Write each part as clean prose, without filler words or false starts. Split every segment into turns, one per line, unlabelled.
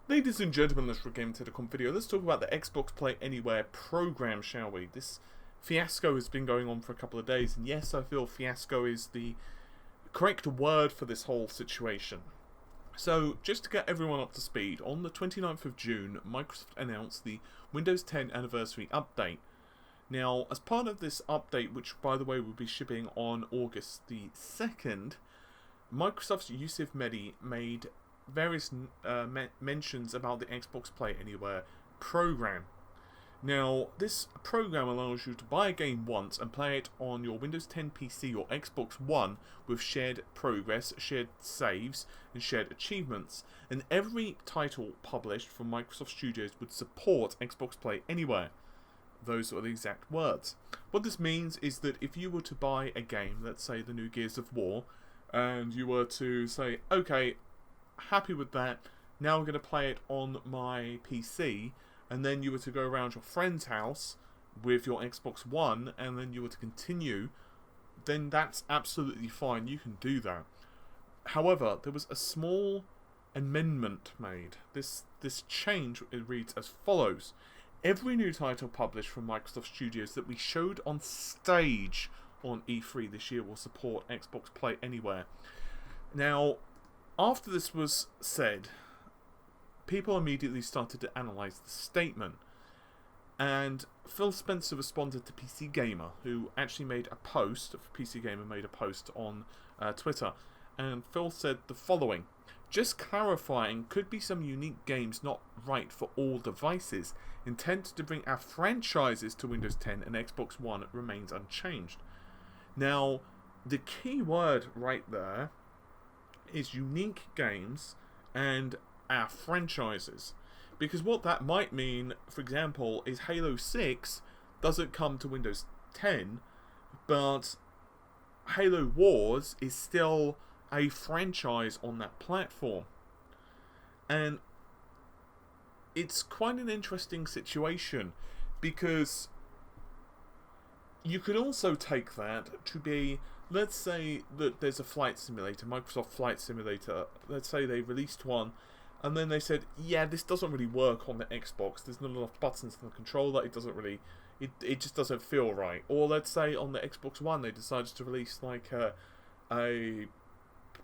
Ladies and gentlemen, let's get into the video. Let's talk about the Xbox Play Anywhere program, shall we? This fiasco has been going on for a couple of days, and yes, I feel fiasco is the correct word for this whole situation. So, just to get everyone up to speed, on the 29th of June, Microsoft announced the Windows 10 anniversary update. Now, as part of this update, which by the way will be shipping on August the 2nd, Microsoft's Yusuf Mehdi made various mentions about the Xbox Play Anywhere program. Now, this program allows you to buy a game once and play it on your Windows 10 PC or Xbox One with shared progress, shared saves, and shared achievements. And every title published from Microsoft Studios would support Xbox Play Anywhere. Those are the exact words. What this means is that if you were to buy a game, let's say the new Gears of War, and you were to say, okay, happy with that, now I'm going to play it on my PC, and then you were to go around your friend's house with your Xbox One, and then you were to continue, then that's absolutely fine, you can do that. However, there was a small amendment made. This change, it reads as follows. Every new title published from Microsoft Studios that we showed on stage on E3 this year will support Xbox Play Anywhere. Now, after this was said, people immediately started to analyse the statement. And Phil Spencer responded to PC Gamer, who actually made a post, PC Gamer made a post on Twitter, and Phil said the following. Just clarifying, could be some unique games not right for all devices. Intent to bring our franchises to Windows 10 and Xbox One remains unchanged. Now, the key word right there is unique games and our franchises. Because what that might mean, for example, is Halo 6 doesn't come to Windows 10, but Halo Wars is still a franchise on that platform. And it's quite an interesting situation, because you could also take that to be, let's say that there's a flight simulator, Microsoft Flight Simulator, let's say they released one, and then they said, yeah, this doesn't really work on the Xbox, there's not enough buttons on the controller, it doesn't really, it just doesn't feel right. Or let's say on the Xbox One they decided to release like a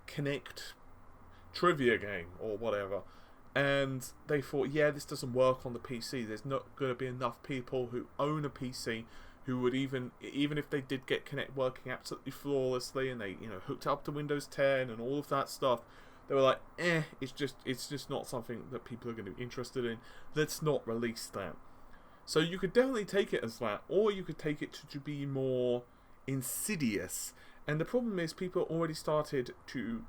Kinect trivia game or whatever, and they thought, yeah, this doesn't work on the PC, there's not going to be enough people who own a PC who would even if they did get Kinect working absolutely flawlessly, and they hooked up to Windows 10 and all of that stuff, they were like, it's just not something that people are going to be interested in. Let's not release that. So you could definitely take it as that, or you could take it to be more insidious. And the problem is, people already started to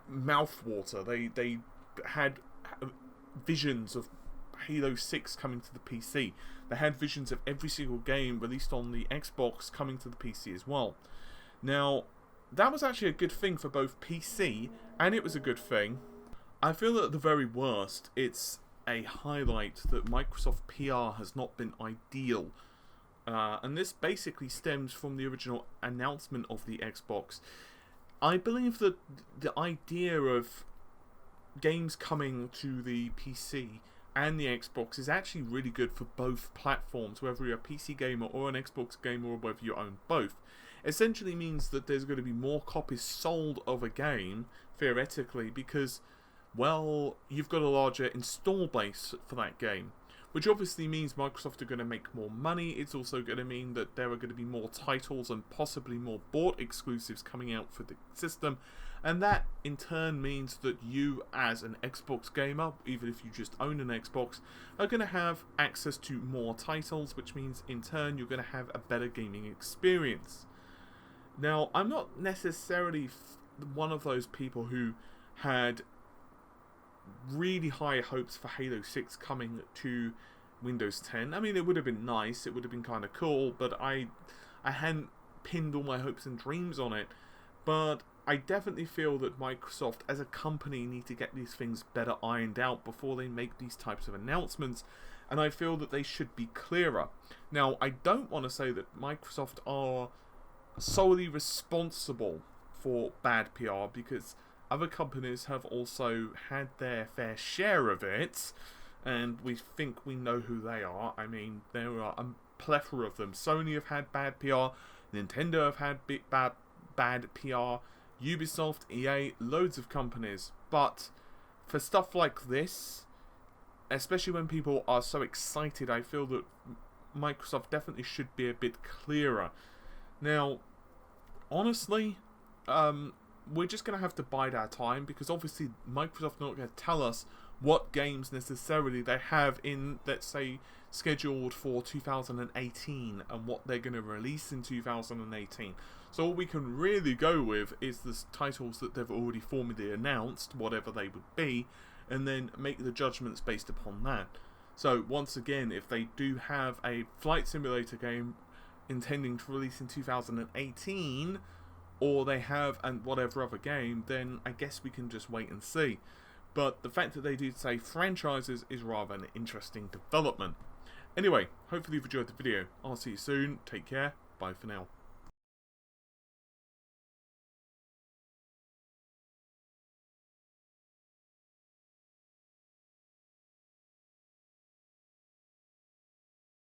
mouthwater. They had visions of Halo 6 coming to the PC. They had visions of every single game released on the Xbox coming to the PC as well. Now, that was actually a good thing for both PC, and it was a good thing. I feel that at the very worst, it's a highlight that Microsoft PR has not been ideal. And this basically stems from the original announcement of the Xbox. I believe that the idea of games coming to the PC and the Xbox is actually really good for both platforms, whether you're a PC gamer or an Xbox gamer, or whether you own both. Essentially means that there's going to be more copies sold of a game, theoretically, because, well, you've got a larger install base for that game. Which obviously means Microsoft are going to make more money. It's also going to mean that there are going to be more titles and possibly more bought exclusives coming out for the system. And that in turn means that you, as an Xbox gamer, even if you just own an Xbox, are going to have access to more titles, which means in turn you're going to have a better gaming experience. Now, I'm not necessarily one of those people who had really high hopes for Halo 6 coming to Windows 10. I mean, it would have been nice, it would have been kind of cool, but I hadn't pinned all my hopes and dreams on it. But I definitely feel that Microsoft as a company need to get these things better ironed out before they make these types of announcements, and I feel that they should be clearer. Now, I don't want to say that Microsoft are solely responsible for bad PR, because other companies have also had their fair share of it, and we think we know who they are. I mean, there are a plethora of them. Sony have had bad PR, Nintendo have had bad PR, Ubisoft, EA, loads of companies. But for stuff like this, especially when people are so excited, I feel that Microsoft definitely should be a bit clearer. Now, honestly, we're just going to have to bide our time, because obviously Microsoft not going to tell us what games necessarily they have in, let's say, scheduled for 2018 and what they're going to release in 2018. So all we can really go with is the titles that they've already formally announced, whatever they would be, and then make the judgments based upon that. So once again, if they do have a flight simulator game intending to release in 2018, or they have whatever other game, then I guess we can just wait and see. But the fact that they do say franchises is rather an interesting development. Anyway, hopefully you've enjoyed the video. I'll see you soon. Take care. Bye for now.